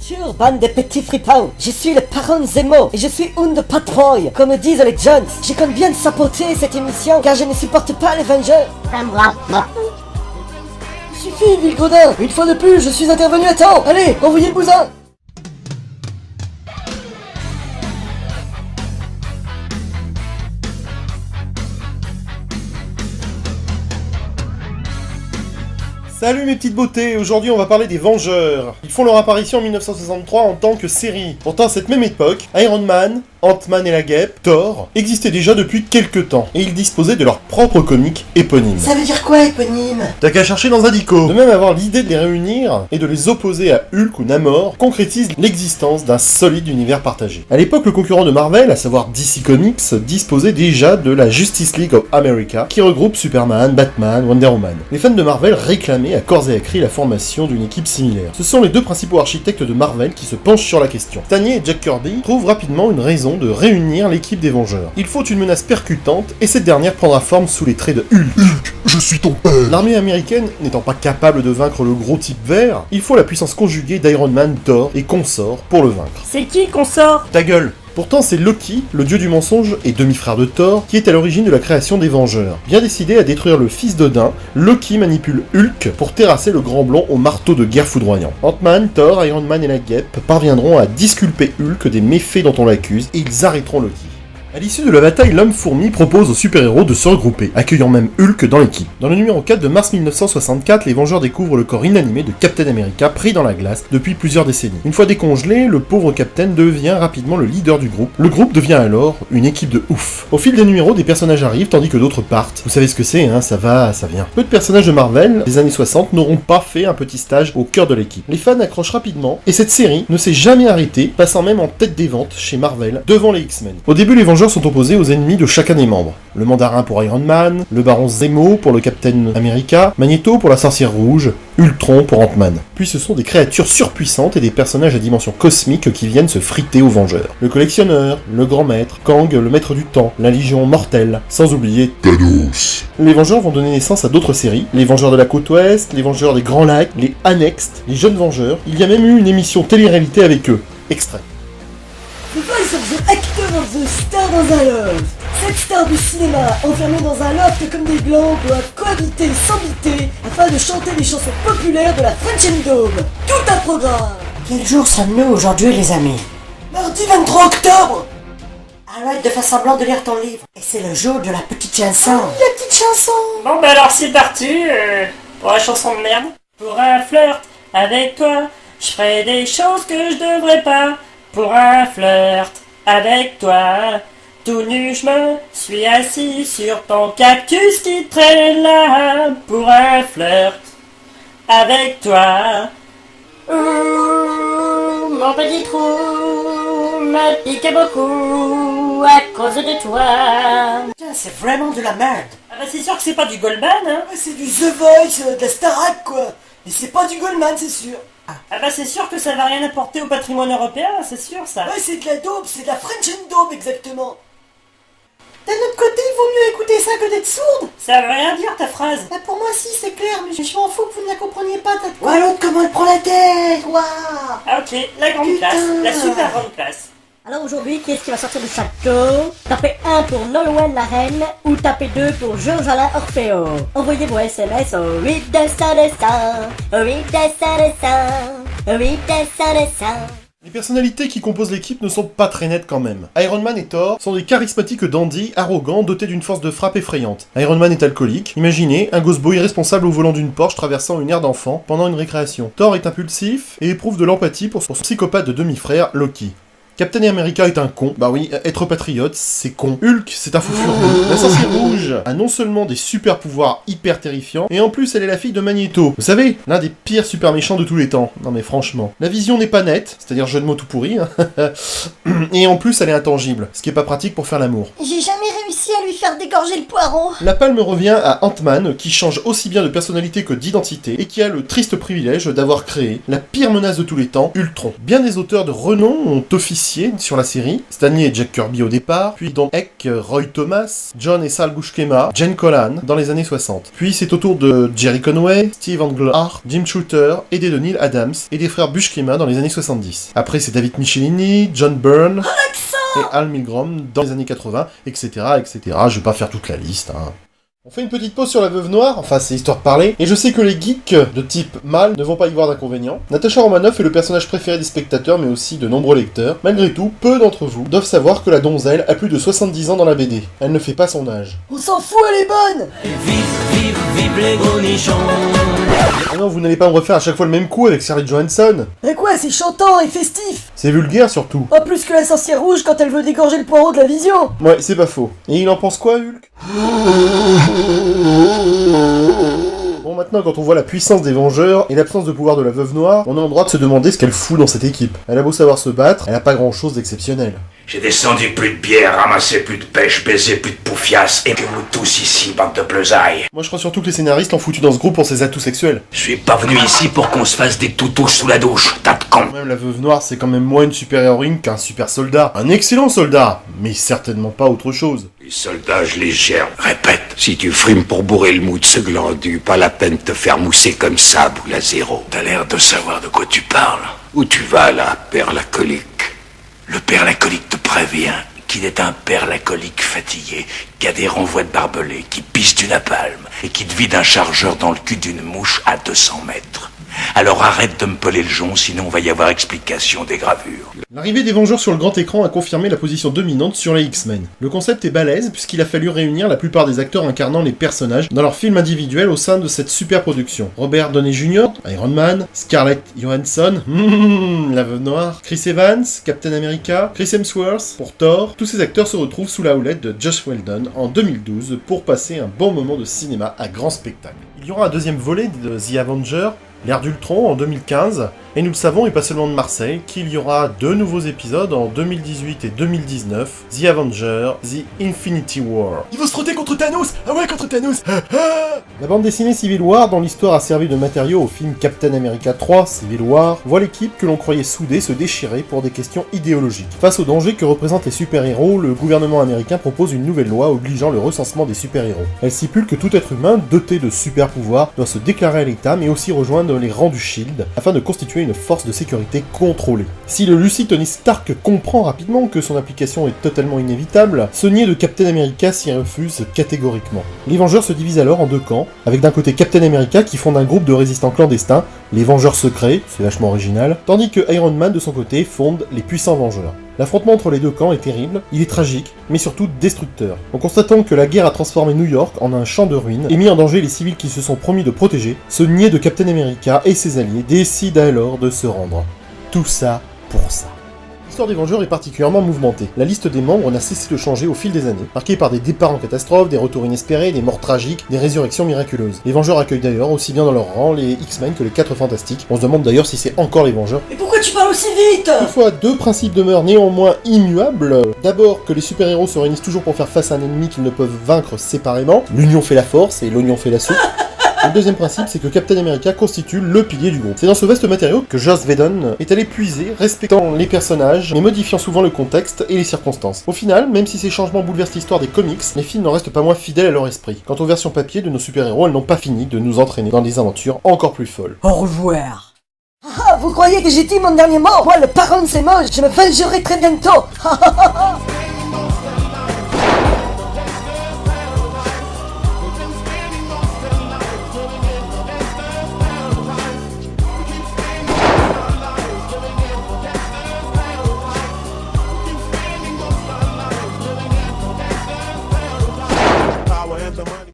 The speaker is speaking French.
Bonjour, bande de petits fripons. Je suis le parrain Zemo et je suis une de patrouille. Comme disent les Jones, je compte bien saboter cette émission car je ne supporte pas les Vengeurs. Suffit, Vilgrodin. Une fois de plus, je suis intervenu à temps. Allez, envoyez le bousin. Salut mes petites beautés, aujourd'hui on va parler des Vengeurs. Ils font leur apparition en 1963 en tant que série. Pourtant à cette même époque, Iron Man, Ant-Man et la Guêpe, Thor, existaient déjà depuis quelques temps, et ils disposaient de leur propre comique éponyme. Ça veut dire quoi, éponyme? T'as qu'à chercher dans un dico. De même avoir l'idée de les réunir et de les opposer à Hulk ou Namor concrétise l'existence d'un solide univers partagé. À l'époque, le concurrent de Marvel, à savoir DC Comics, disposait déjà de la Justice League of America, qui regroupe Superman, Batman, Wonder Woman. Les fans de Marvel réclamaient à corps et à cri la formation d'une équipe similaire. Ce sont les deux principaux architectes de Marvel qui se penchent sur la question. Stan Lee et Jack Kirby trouvent rapidement une raison de réunir l'équipe des Vengeurs. Il faut une menace percutante, et cette dernière prendra forme sous les traits de Hulk. Hulk, je suis ton père. L'armée américaine n'étant pas capable de vaincre le gros type vert, il faut la puissance conjuguée d'Iron Man, Thor et consorts pour le vaincre. C'est qui qu'on sort? Ta gueule! Pourtant, c'est Loki, le dieu du mensonge et demi-frère de Thor, qui est à l'origine de la création des Vengeurs. Bien décidé à détruire le fils d'Odin, Loki manipule Hulk pour terrasser le grand blond au marteau de guerre foudroyant. Ant-Man, Thor, Iron Man et la Guêpe parviendront à disculper Hulk des méfaits dont on l'accuse, et ils arrêteront Loki. À l'issue de la bataille, l'homme-fourmi propose aux super-héros de se regrouper, accueillant même Hulk dans l'équipe. Dans le numéro 4 de mars 1964, les Vengeurs découvrent le corps inanimé de Captain America pris dans la glace depuis plusieurs décennies. Une fois décongelé, le pauvre Captain devient rapidement le leader du groupe. Le groupe devient alors une équipe de ouf. Au fil des numéros, des personnages arrivent tandis que d'autres partent. Vous savez ce que c'est, hein, ça va, ça vient. Peu de personnages de Marvel des années 60 n'auront pas fait un petit stage au cœur de l'équipe. Les fans accrochent rapidement, et cette série ne s'est jamais arrêtée, passant même en tête des ventes chez Marvel, devant les X-Men. Au début, les Vengeurs sont opposés aux ennemis de chacun des membres. Le Mandarin pour Iron Man, le Baron Zemo pour le Captain America, Magneto pour la Sorcière Rouge, Ultron pour Ant-Man. Puis ce sont des créatures surpuissantes et des personnages à dimension cosmique qui viennent se friter aux Vengeurs. Le Collectionneur, le Grand Maître, Kang, le Maître du Temps, la Légion Mortelle, sans oublier Thanos. Les Vengeurs vont donner naissance à d'autres séries, les Vengeurs de la Côte Ouest, les Vengeurs des Grands Lacs, les Annexed, les Jeunes Vengeurs. Il y a même eu une émission télé-réalité avec eux. Extrait. The Voice of the Actor of the Star dans un loft. 7 stars du cinéma, enfermés dans un loft comme des glands, doivent cohabiter sans biter afin de chanter des chansons populaires de la French Dome. Tout un programme. Quel jour sommes-nous aujourd'hui, les amis? Mardi 23 octobre. Arrête de faire semblant de lire ton livre. Et c'est le jour de la petite chanson. La petite chanson. Bon bah alors c'est parti pour la chanson de merde. Pour un flirt avec toi, je ferai des choses que je devrais pas. Pour un flirt avec toi, tout nu je me suis assis sur ton cactus qui traîne là. Pour un flirt avec toi. Ouh, mon petit trou m'a piqué beaucoup à cause de toi. Putain, c'est vraiment de la merde. Ah bah c'est sûr que c'est pas du Goldman, hein. C'est du The Voice, de la Starac, quoi. Et c'est pas du Goldman, c'est sûr. Ah bah c'est sûr que ça va rien apporter au patrimoine européen, c'est sûr ça. Ouais, c'est de la daube, c'est de la French Dome, exactement. D'un autre côté, il vaut mieux écouter ça que d'être sourde. Ça veut rien dire ta phrase. Bah pour moi, si, c'est clair, mais je m'en fous que vous ne la compreniez pas, ta... Ouais, l'autre, comment elle prend la tête. Waouh. Ah ok, la grande Putain. classe, la super grande classe. Alors aujourd'hui, qui est-ce qui va sortir du château? Tapez 1 pour Nolwenn la reine ou tapez 2 pour Georges-Alain Orfeo. Envoyez vos SMS au 8200, au 8200, au 8200. Les personnalités qui composent l'équipe ne sont pas très nettes quand même. Iron Man et Thor sont des charismatiques dandys, arrogants, dotés d'une force de frappe effrayante. Iron Man est alcoolique. Imaginez, un gosse beau irresponsable au volant d'une Porsche traversant une aire d'enfant pendant une récréation. Thor est impulsif et éprouve de l'empathie pour son psychopathe de demi-frère, Loki. Captain America est un con. Bah oui, être patriote, c'est con. Hulk, c'est un fou furieux. La Sorcière Rouge a non seulement des super pouvoirs hyper terrifiants, et en plus elle est la fille de Magneto. Vous savez, l'un des pires super méchants de tous les temps. Non mais franchement. La vision n'est pas nette, c'est-à-dire jeu de mots tout pourri, hein. Et en plus elle est intangible, ce qui est pas pratique pour faire l'amour. J'ai jamais réussi réussi à lui faire dégorger le poireau. La palme revient à Ant-Man, qui change aussi bien de personnalité que d'identité, et qui a le triste privilège d'avoir créé la pire menace de tous les temps, Ultron. Bien des auteurs de renom ont officié sur la série, Stan Lee et Jack Kirby au départ, puis Don Heck, Roy Thomas, John et Sal Buscema, Jen Collan dans les années 60. Puis c'est au tour de Jerry Conway, Steve Englehart, Jim Shooter, aidé de Neil Adams et des frères Buscema dans les années 70. Après c'est David Michelini, John Byrne et Al Milgrom dans les années 80, etc., etc. Je vais pas faire toute la liste, hein. On fait une petite pause sur la Veuve Noire, enfin c'est histoire de parler, et je sais que les geeks de type mâle ne vont pas y voir d'inconvénient. Natasha Romanoff est le personnage préféré des spectateurs, mais aussi de nombreux lecteurs. Malgré tout, peu d'entre vous doivent savoir que la donzelle a plus de 70 ans dans la BD. Elle ne fait pas son âge. On s'en fout, elle est bonne. Vive les gros nichons. Ah non, vous n'allez pas me refaire à chaque fois le même coup avec Scarlett Johansson. Et quoi, c'est chantant et festif. C'est vulgaire surtout. Pas plus que la sorcière rouge quand elle veut dégorger le poireau de la vision. Ouais, c'est pas faux. Et il en pense quoi, Hulk? Bon, maintenant, quand on voit la puissance des Vengeurs et l'absence de pouvoir de la Veuve Noire, on a le droit de se demander ce qu'elle fout dans cette équipe. Elle a beau savoir se battre, elle a pas grand chose d'exceptionnel. J'ai descendu plus de bière, ramassé plus de pêche, baisé plus de poufias, et que vous tous ici, bande de pleusailles. Moi, je crois surtout que les scénaristes l'ont foutu dans ce groupe pour ses atouts sexuels. Je suis pas venu ici pour qu'on se fasse des toutous sous la douche, tas de con. Même la Veuve Noire, c'est quand même moins une super-héroïne qu'un super soldat. Un excellent soldat, mais certainement pas autre chose. Les soldats, je les gère. Répète, si tu frimes pour bourrer le mou de ce glandu, pas la peine de te faire mousser comme ça, boule à zéro. T'as l'air de savoir de quoi tu parles. Où tu vas, là, père lacolique? Le père lacolique te prévient qu'il est un père lacolique fatigué, qui a des renvois de barbelés, qui pisse du napalm, et qui te vide un chargeur dans le cul d'une mouche à 200 mètres. Alors arrête de me peler le jonc, sinon on va y avoir explication des gravures. L'arrivée des Vengeurs sur le grand écran a confirmé la position dominante sur les X-Men. Le concept est balèze puisqu'il a fallu réunir la plupart des acteurs incarnant les personnages dans leurs films individuels au sein de cette super production. Robert Downey Jr., Iron Man, Scarlett Johansson, la Veuve Noire, Chris Evans, Captain America, Chris Hemsworth pour Thor, tous ces acteurs se retrouvent sous la houlette de Joss Whedon en 2012 pour passer un bon moment de cinéma à grand spectacle. Il y aura un deuxième volet de The Avengers, l'ère d'Ultron en 2015, et nous le savons, et pas seulement de Marseille, qu'il y aura 2 nouveaux épisodes en 2018 et 2019, The Avengers, The Infinity War. Il veut se frotter contre Thanos. Ah ouais, contre Thanos. La bande dessinée Civil War, dont l'histoire a servi de matériau au film Captain America 3, Civil War, voit l'équipe que l'on croyait soudée se déchirer pour des questions idéologiques. Face au danger que représentent les super-héros, le gouvernement américain propose une nouvelle loi obligeant le recensement des super-héros. Elle stipule que tout être humain doté de super-pouvoirs doit se déclarer à l'État, mais aussi rejoindre les rangs du SHIELD, afin de constituer une force de sécurité contrôlée. Si le lucide Tony Stark comprend rapidement que son application est totalement inévitable, ce niais de Captain America s'y refuse catégoriquement. Les Vengeurs se divisent alors en 2 camps, avec d'un côté Captain America qui fonde un groupe de résistants clandestins, les Vengeurs secrets, c'est vachement original, tandis que Iron Man de son côté fonde les Puissants Vengeurs. L'affrontement entre les 2 camps est terrible, il est tragique, mais surtout destructeur. En constatant que la guerre a transformé New York en un champ de ruines et mis en danger les civils qui se sont promis de protéger, ce niais de Captain America et ses alliés décident alors de se rendre. Tout ça pour ça. L'histoire des Vengeurs est particulièrement mouvementée. La liste des membres n'a cessé de changer au fil des années, marquée par des départs en catastrophe, des retours inespérés, des morts tragiques, des résurrections miraculeuses. Les Vengeurs accueillent d'ailleurs aussi bien dans leur rang les X-Men que les 4 Fantastiques. On se demande d'ailleurs si c'est encore les Vengeurs. Mais pourquoi tu parles aussi vite? Toutefois, 2 principes demeurent néanmoins immuables. D'abord, que les super-héros se réunissent toujours pour faire face à un ennemi qu'ils ne peuvent vaincre séparément. L'union fait la force et l'oignon fait la soupe. Le deuxième principe, c'est que Captain America constitue le pilier du groupe. C'est dans ce vaste matériau que Joss Whedon est allé puiser, respectant les personnages, mais modifiant souvent le contexte et les circonstances. Au final, même si ces changements bouleversent l'histoire des comics, les films n'en restent pas moins fidèles à leur esprit. Quant aux versions papier de nos super-héros, elles n'ont pas fini de nous entraîner dans des aventures encore plus folles. Au revoir. Ah, vous croyez que j'ai dit mon dernier mot? Moi, le parent de ces moches, je me vengerai très bientôt.